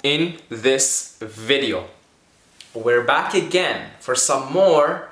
in this video. We're back again for some more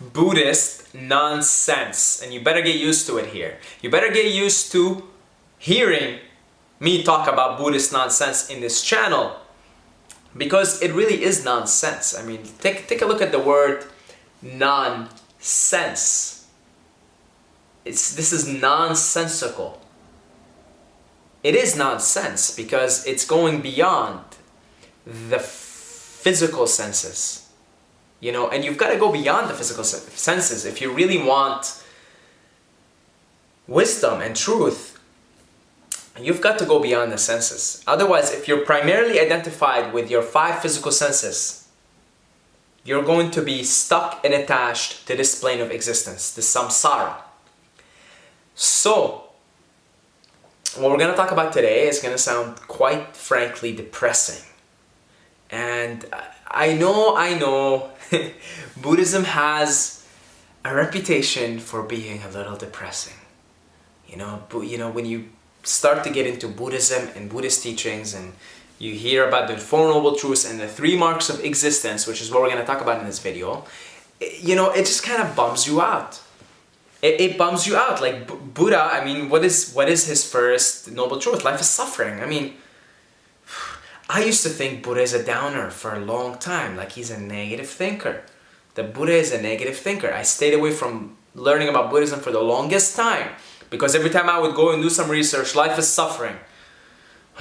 Buddhist nonsense, and you better get used to it here. You better get used to hearing me talk about Buddhist nonsense in this channel, because it really is nonsense. I mean, take a look at the word nonsense. This is nonsensical. It is nonsense because it's going beyond the physical senses, you know, and you've got to go beyond the physical senses if you really want wisdom and truth. You've got to go beyond the senses. Otherwise, if you're primarily identified with your 5 physical senses, you're going to be stuck and attached to this plane of existence, the samsara. So what we're going to talk about today is going to sound quite frankly depressing. And I know, Buddhism has a reputation for being a little depressing. You know, when you start to get into Buddhism and Buddhist teachings and you hear about the 4 Noble Truths and the 3 marks of existence, which is what we're going to talk about in this video, you know, it just kind of bums you out. It bums you out. Like Buddha, I mean, what is his first noble truth? Life is suffering. I mean, I used to think Buddha is a downer for a long time, like he's a negative thinker. The Buddha is a negative thinker. I stayed away from learning about Buddhism for the longest time because every time I would go and do some research, life is suffering.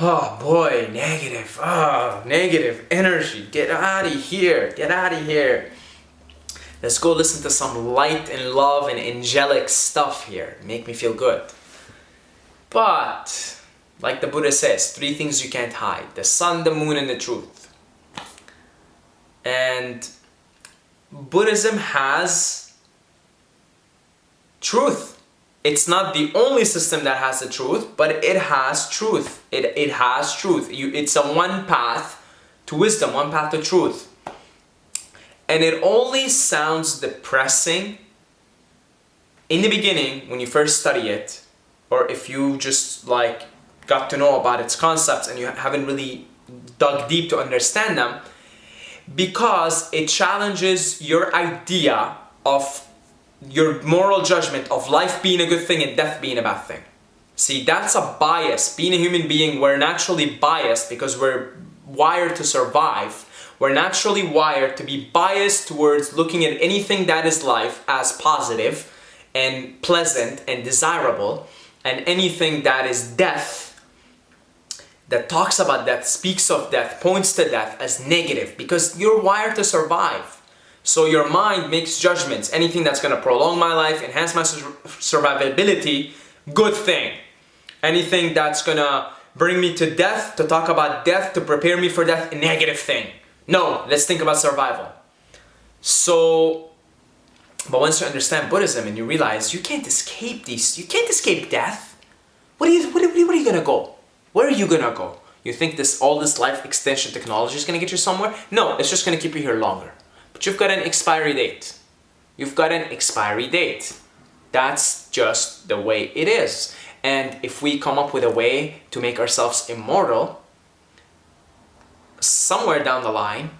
Oh boy, negative. Oh, negative energy. Get out of here. Get out of here. Let's go listen to some light and love and angelic stuff here. Make me feel good. But, like the Buddha says, 3 things you can't hide. The sun, the moon, and the truth. And Buddhism has truth. It's not the only system that has the truth, but it has truth. It has truth. It's a one path to wisdom, one path to truth. And it only sounds depressing in the beginning when you first study it, or if you just like got to know about its concepts and you haven't really dug deep to understand them, because it challenges your idea of your moral judgment of life being a good thing and death being a bad thing. See, that's a bias. Being a human being, we're naturally biased because we're wired to survive. We're naturally wired to be biased towards looking at anything that is life as positive and pleasant and desirable, and anything that is death, that talks about death, speaks of death, points to death as negative, because you're wired to survive. So your mind makes judgments. Anything that's going to prolong my life, enhance my survivability, good thing. Anything that's going to bring me to death, to talk about death, to prepare me for death, a negative thing. No, let's think about survival. So, but once you understand Buddhism and you realize you can't escape death. Where are you gonna go? Where are you gonna go? You think all this life extension technology is gonna get you somewhere? No, it's just gonna keep you here longer. But you've got an expiry date. You've got an expiry date. That's just the way it is. And if we come up with a way to make ourselves immortal, somewhere down the line,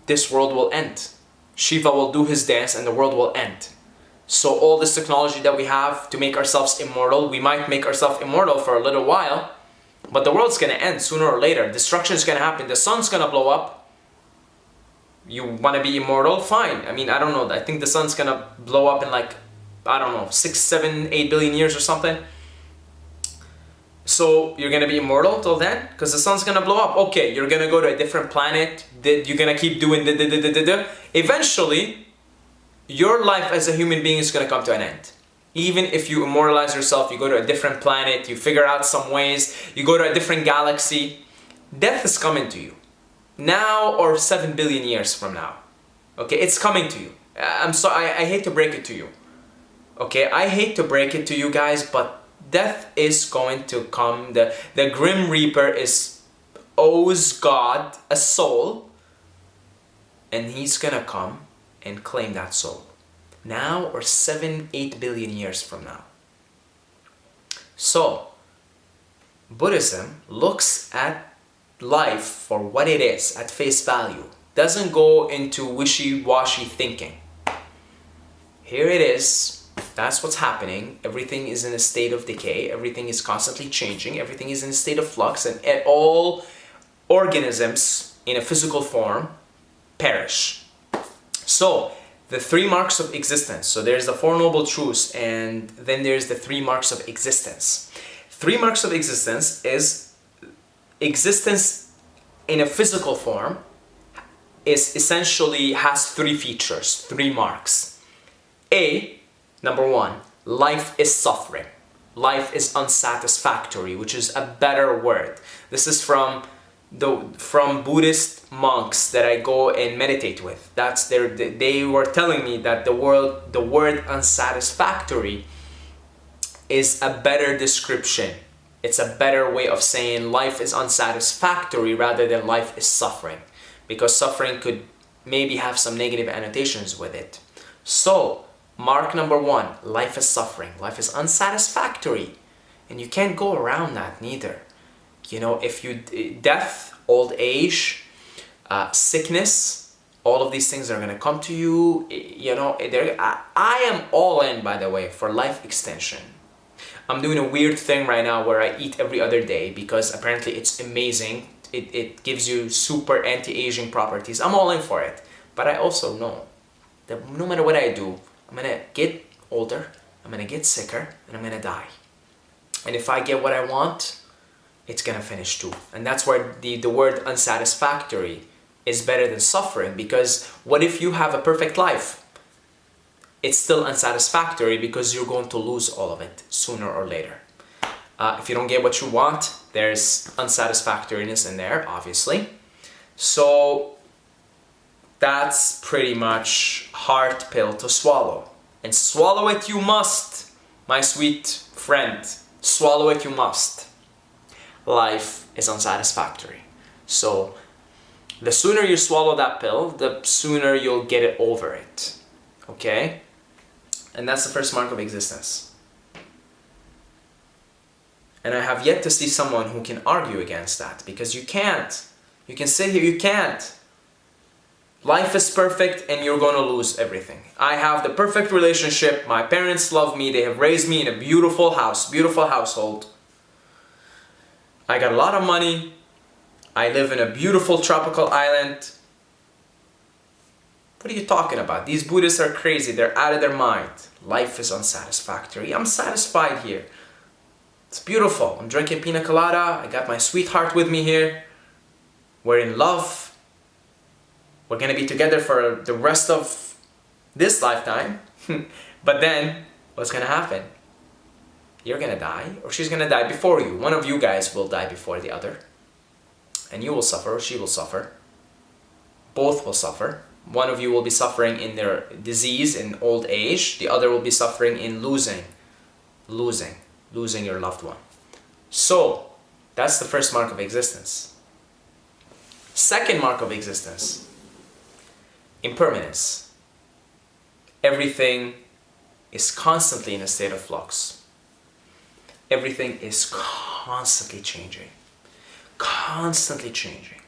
this world will end. Shiva will do his dance and the world will end. So all this technology that we have to make ourselves immortal, we might make ourselves immortal for a little while, but the world's gonna end sooner or later. Destruction is gonna happen. The sun's gonna blow up. You wanna be immortal? Fine. I mean, I don't know. I think the sun's gonna blow up in like, I don't know, 6, 7, 8 billion years or something. So you're gonna be immortal till then? Because the sun's gonna blow up. Okay, you're gonna go to a different planet. You're gonna keep doing Eventually, your life as a human being is gonna come to an end. Even if you immortalize yourself, you go to a different planet, you figure out some ways, you go to a different galaxy, death is coming to you. Now or 7 billion years from now. Okay, it's coming to you. I'm sorry, I hate to break it to you. Okay, I hate to break it to you guys, but death is going to come. The Grim Reaper owes God a soul, and he's gonna come and claim that soul. Now or 7, 8 billion years from now. So, Buddhism looks at life for what it is at face value. Doesn't go into wishy-washy thinking. Here it is. That's what's happening. Everything is in a state of decay. Everything is constantly changing. Everything is in a state of flux, and all organisms in a physical form perish. So the three marks of existence. So there's the Four Noble Truths, and then there's the three marks of existence. Three marks of existence is existence in a physical form is essentially has three features, three marks. Number one, life is suffering. Life is unsatisfactory, which is a better word. This is from Buddhist monks that I go and meditate with. They were telling me that the word unsatisfactory is a better description. It's a better way of saying life is unsatisfactory rather than life is suffering, because suffering could maybe have some negative annotations with it. So mark number one, life is suffering. Life is unsatisfactory, and you can't go around that neither. You know, death, old age, sickness, all of these things are going to come to you. You know, I am all in, by the way, for life extension. I'm doing a weird thing right now where I eat every other day because apparently it's amazing. It gives you super anti-aging properties. I'm all in for it. But I also know that no matter what I do, I'm going to get older, I'm going to get sicker, and I'm going to die. And if I get what I want, it's going to finish too. And that's where the word unsatisfactory is better than suffering, because what if you have a perfect life? It's still unsatisfactory because you're going to lose all of it sooner or later. If you don't get what you want, there's unsatisfactoriness in there, obviously. So that's pretty much hard pill to swallow. And swallow it you must, my sweet friend. Swallow it you must. Life is unsatisfactory. So the sooner you swallow that pill, the sooner you'll get it over it. Okay? And that's the first mark of existence. And I have yet to see someone who can argue against that, because you can't. You can sit here, you can't. Life is perfect and you're going to lose everything. I have the perfect relationship. My parents love me. They have raised me in a beautiful house, beautiful household. I got a lot of money. I live in a beautiful tropical island. What are you talking about? These Buddhists are crazy. They're out of their mind. Life is unsatisfactory. I'm satisfied here. It's beautiful. I'm drinking pina colada. I got my sweetheart with me here. We're in love. We're going to be together for the rest of this lifetime. But then, what's going to happen? You're going to die, or she's going to die before you. One of you guys will die before the other. And you will suffer, or she will suffer. Both will suffer. One of you will be suffering in their disease, in old age. The other will be suffering in losing your loved one. So, that's the first mark of existence. Second mark of existence, impermanence. Everything is constantly in a state of flux. Everything is constantly changing. Constantly changing.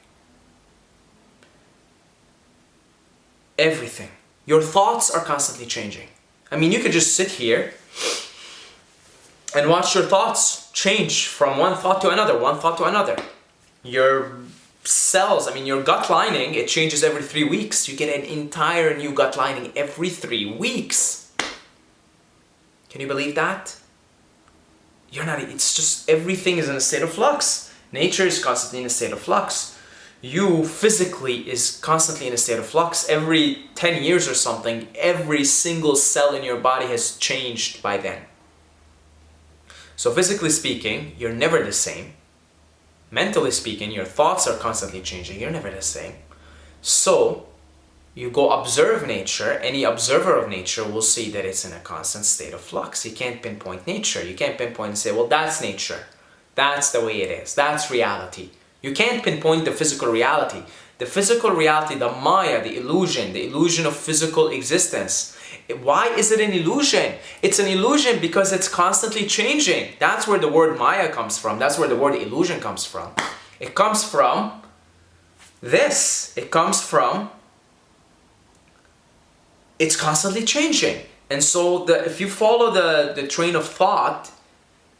Everything. Your thoughts are constantly changing. I mean, you could just sit here and watch your thoughts change from one thought to another, one thought to another. Your cells, I mean, your gut lining, it changes every 3 weeks. You get an entire new gut lining every 3 weeks. Can you believe that? It's just everything is in a state of flux. Nature is constantly in a state of flux. You physically is constantly in a state of flux. Every 10 years or something, every single cell in your body has changed by then. So physically speaking, you're never the same. Mentally speaking, your thoughts are constantly changing. You're never the same. So you go observe nature. Any observer of nature will see that it's in a constant state of flux. You can't pinpoint nature. You can't pinpoint and say, well, that's nature. That's the way it is. That's reality. You can't pinpoint the physical reality. The physical reality, the Maya, the illusion of physical existence. Why is it an illusion? It's an illusion because it's constantly changing. That's where the word Maya comes from. That's where the word illusion comes from. It comes from this. It comes from it's constantly changing. And so if you follow the train of thought,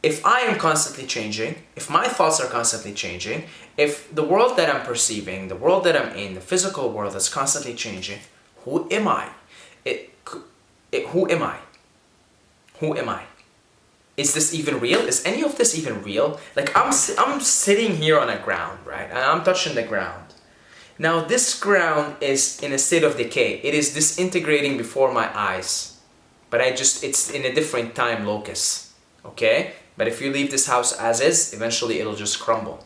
if I am constantly changing, if my thoughts are constantly changing, if the world that I'm perceiving, the world that I'm in, the physical world is constantly changing, who am I? Who am I? Who am I? Is this even real? Is any of this even real? Like I'm sitting here on a ground, right? And I'm touching the ground. Now this ground is in a state of decay. It is disintegrating before my eyes. But it's in a different time locus. Okay? But if you leave this house as is, eventually it'll just crumble.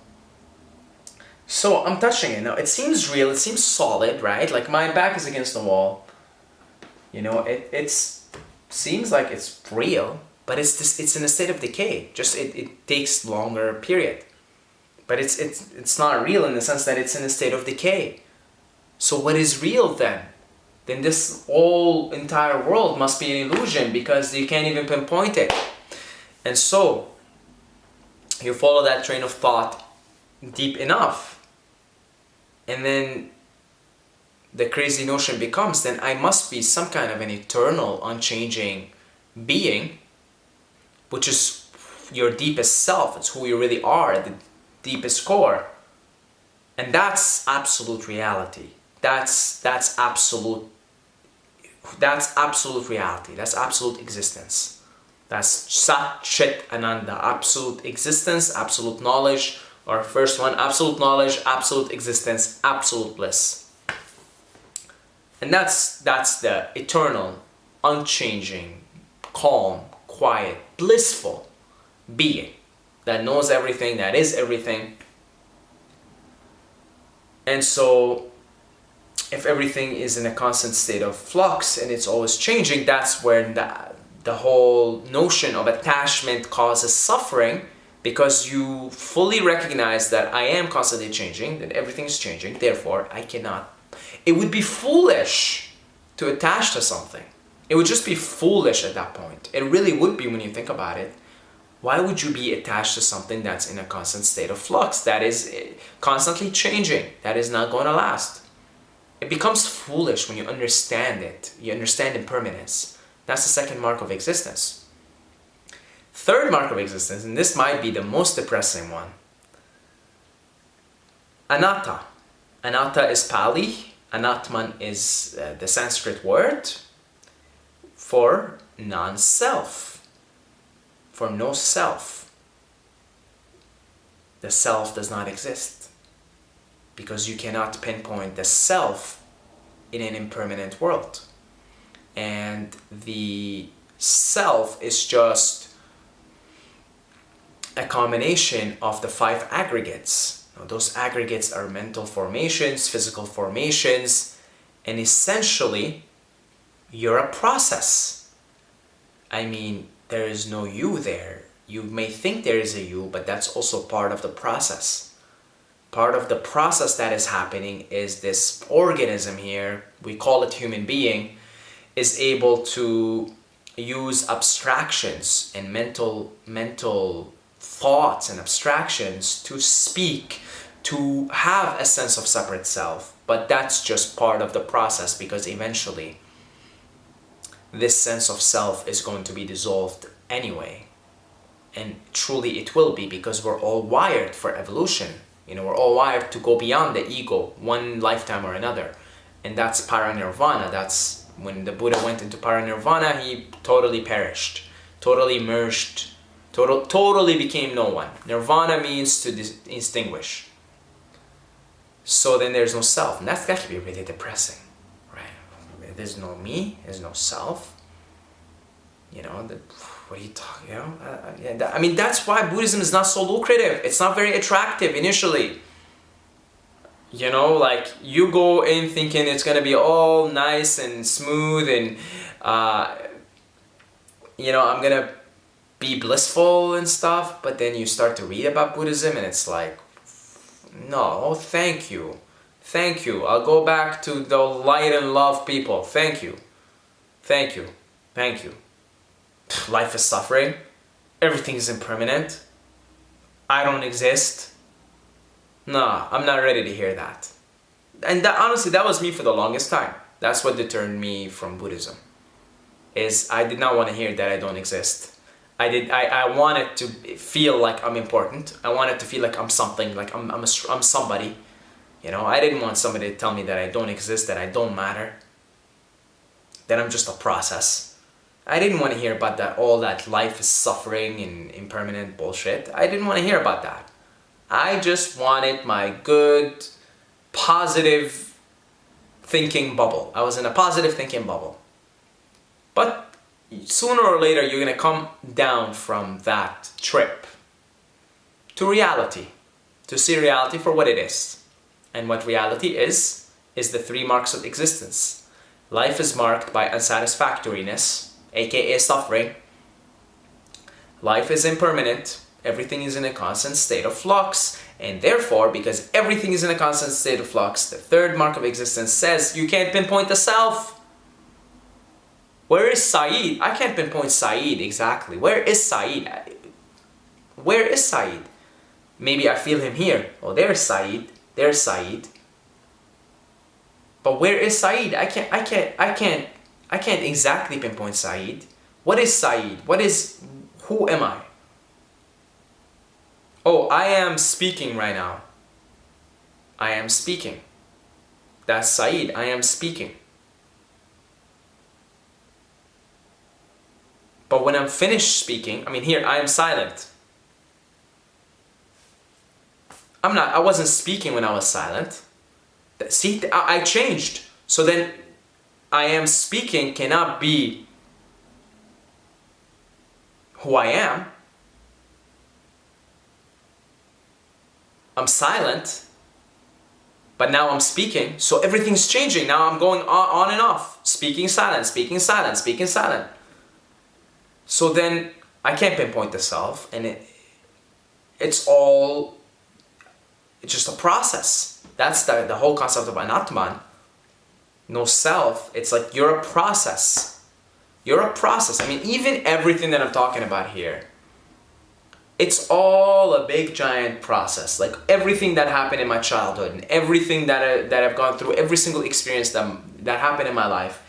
So I'm touching it now. It seems real. It seems solid, right? Like my back is against the wall. You know, it seems like it's real, but it's in a state of decay. Just it takes longer period. But it's not real in the sense that it's in a state of decay. So what is real then? Then this whole entire world must be an illusion because you can't even pinpoint it. And so you follow that train of thought deep enough, and then the crazy notion becomes, then I must be some kind of an eternal, unchanging being, which is your deepest self. It's who you really are, the deepest core. And that's absolute reality. That's absolute reality. That's absolute existence. That's Sat Chit Ananda, absolute existence, absolute knowledge, or first one, absolute knowledge, absolute existence, absolute bliss. And that's the eternal, unchanging, calm, quiet, blissful being that knows everything, that is everything. And so if everything is in a constant state of flux and it's always changing, that's where the whole notion of attachment causes suffering, because you fully recognize that I am constantly changing, that everything is changing, therefore I cannot. It would be foolish to attach to something. It would just be foolish at that point. It really would be when you think about it. Why would you be attached to something that's in a constant state of flux, that is constantly changing, that is not going to last? It becomes foolish when you understand it. You understand impermanence. That's the second mark of existence. Third mark of existence, and this might be the most depressing one. Anatta. Anatta is Pali. Anatman is the Sanskrit word for non-self, for no self. The self does not exist because you cannot pinpoint the self in an impermanent world. And the self is just a combination of the 5 aggregates. Now, those aggregates are mental formations, physical formations, and essentially you're a process. I mean, there is no you there. You may think there is a you, but that's also part of the process. Part of the process that is happening is this organism here, we call it human being, is able to use abstractions and mental thoughts and abstractions to speak, to have a sense of separate self. But that's just part of the process, because eventually this sense of self is going to be dissolved anyway. And truly it will be, because we're all wired for evolution. You know, we're all wired to go beyond the ego, one lifetime or another. And that's paranirvana. That's when the Buddha went into paranirvana, he totally perished, totally merged, totally became no one. Nirvana means to extinguish. So then there's no self, and that's got to be really depressing, right? There's no me, there's no self. You know, what are you talking? You know, I mean, that's why Buddhism is not so lucrative. It's not very attractive initially. You know, like you go in thinking it's gonna be all nice and smooth, and you know, I'm gonna be blissful and stuff. But then you start to read about Buddhism, and it's like, no, thank you, thank you. I'll go back to the light and love people. Thank you, thank you, thank you. Life is suffering. Everything is impermanent. I don't exist. Nah, I'm not ready to hear that. And that, honestly, that was me for the longest time. That's what deterred me from Buddhism. Is I did not want to hear that I don't exist. I wanted to feel like I'm important. I wanted to feel like I'm something, like I'm somebody. You know, I didn't want somebody to tell me that I don't exist, that I don't matter, that I'm just a process. I didn't want to hear about that, all that life is suffering and impermanent bullshit. I didn't want to hear about that. I just wanted my good, positive thinking bubble. I was in a positive thinking bubble. But sooner or later, you're going to come down from that trip to reality, to see reality for what it is. And what reality is the three marks of existence. Life is marked by unsatisfactoriness, aka suffering. Life is impermanent. Everything is in a constant state of flux. And therefore, because everything is in a constant state of flux, the third mark of existence says you can't pinpoint the self. Where is Saeed? I can't pinpoint Saeed exactly. Where is Saeed? Where is Saeed? Maybe I feel him here. Oh, there's Saeed. There's Saeed. But where is Saeed? I can't exactly pinpoint Saeed. What is Saeed? Who am I? Oh, I am speaking right now. I am speaking. That's Saeed. I am speaking. But when I'm finished speaking, here, I am silent. I wasn't speaking when I was silent. See, I changed. So then, I am speaking cannot be who I am. I'm silent, but now I'm speaking. So everything's changing. Now I'm going on and off. Speaking silent, speaking silent, speaking silent. So then, I can't pinpoint the self, and it's just a process. That's the whole concept of anatman. No self. It's like you're a process. You're a process. Even everything that I'm talking about here, it's all a big giant process. Like everything that happened in my childhood and everything that I've gone through, every single experience that happened in my life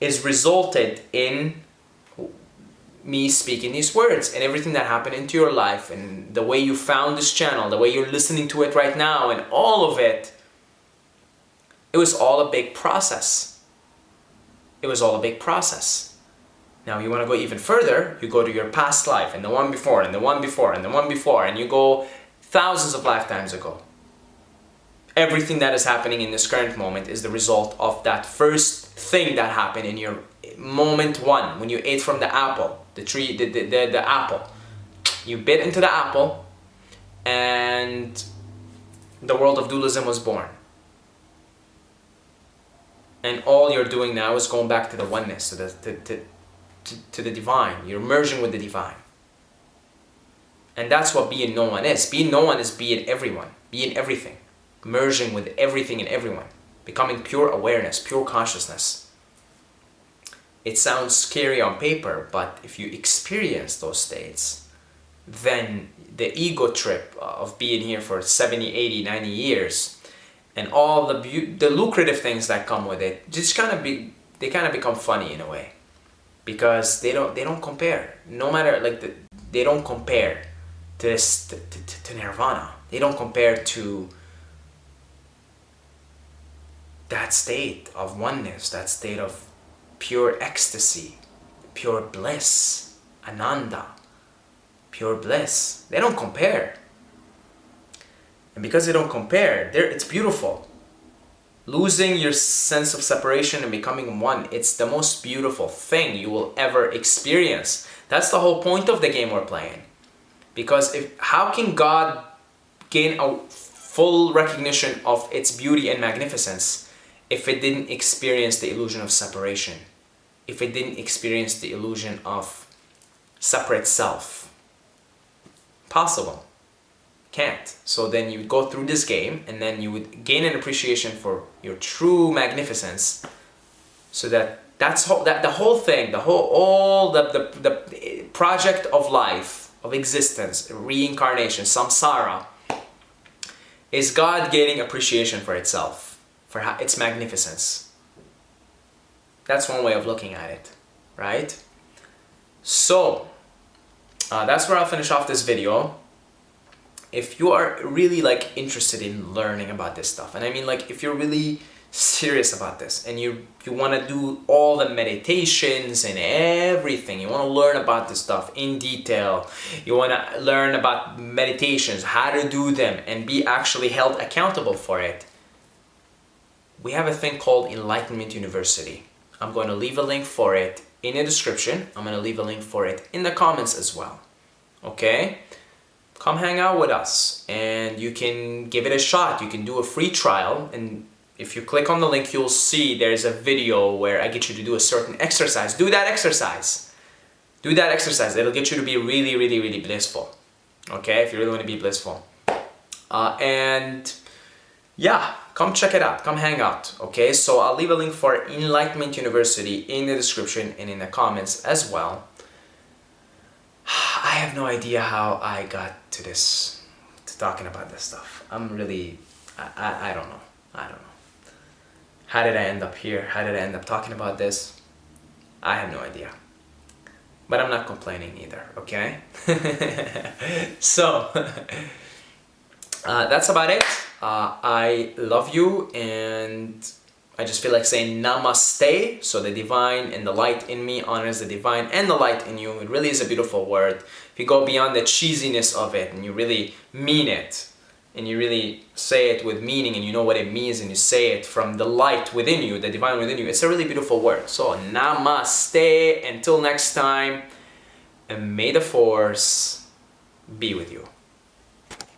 is resulted in me speaking these words, and everything that happened into your life, and the way you found this channel, the way you're listening to it right now, and all of it, it was all a big process. It was all a big process. Now you want to go even further, you go to your past life, and the one before, and the one before, and the one before, and you go thousands of lifetimes ago. Everything that is happening in this current moment is the result of that first thing that happened in your moment one, when you ate from the apple, the tree, the apple. You bit into the apple, and the world of dualism was born. And all you're doing now is going back to the oneness, to the divine. You're merging with the divine. And that's what being no one is. Being no one is being everyone, being everything, merging with everything and everyone, becoming pure awareness, pure consciousness. It sounds scary on paper, but if you experience those states, then the ego trip of being here for 70, 80, 90 years, and all the lucrative things that come with it, just they kind of become funny in a way, because they don't compare. No matter they don't compare to this to nirvana. They don't compare to that state of oneness, that state of pure ecstasy, pure bliss, ananda, pure bliss. They don't compare. And because they don't compare, it's beautiful. Losing your sense of separation and becoming one, it's the most beautiful thing you will ever experience. That's the whole point of the game we're playing. Because how can God gain a full recognition of its beauty and magnificence if it didn't experience the illusion of separation, if it didn't experience the illusion of separate self? Possible. Can't. So then you would go through this game, and then you would gain an appreciation for your true magnificence, so that the whole thing, the project of life, of existence, reincarnation, samsara, is God gaining appreciation for itself, for its magnificence. That's one way of looking at it, right? So, that's where I'll finish off this video. If you are really like interested in learning about this stuff, and I mean like if you're really serious about this and you want to do all the meditations and everything, you want to learn about this stuff in detail, you want to learn about meditations, how to do them and be actually held accountable for it, we have a thing called Enlightenment University. I'm going to leave a link for it in the description. I'm going to leave a link for it in the comments as well. Okay? Come hang out with us and you can give it a shot. You can do a free trial, and if you click on the link, you'll see there's a video where I get you to do a certain exercise. Do that exercise. Do that exercise. It'll get you to be really, really, really blissful. Okay? If you really want to be blissful. And yeah, come check it out. Come hang out. Okay? So I'll leave a link for Enlightenment University in the description and in the comments as well. I have no idea how I got to this, to talking about this stuff. I'm really, I don't know. I don't know. How did I end up here? How did I end up talking about this? I have no idea. But I'm not complaining either, okay? So, that's about it. I love you, and I just feel like saying namaste. So the divine and the light in me honors the divine and the light in you. It really is a beautiful word. If you go beyond the cheesiness of it and you really mean it, and you really say it with meaning, and you know what it means, and you say it from the light within you, the divine within you, it's a really beautiful word. So namaste, until next time, and may the force be with you.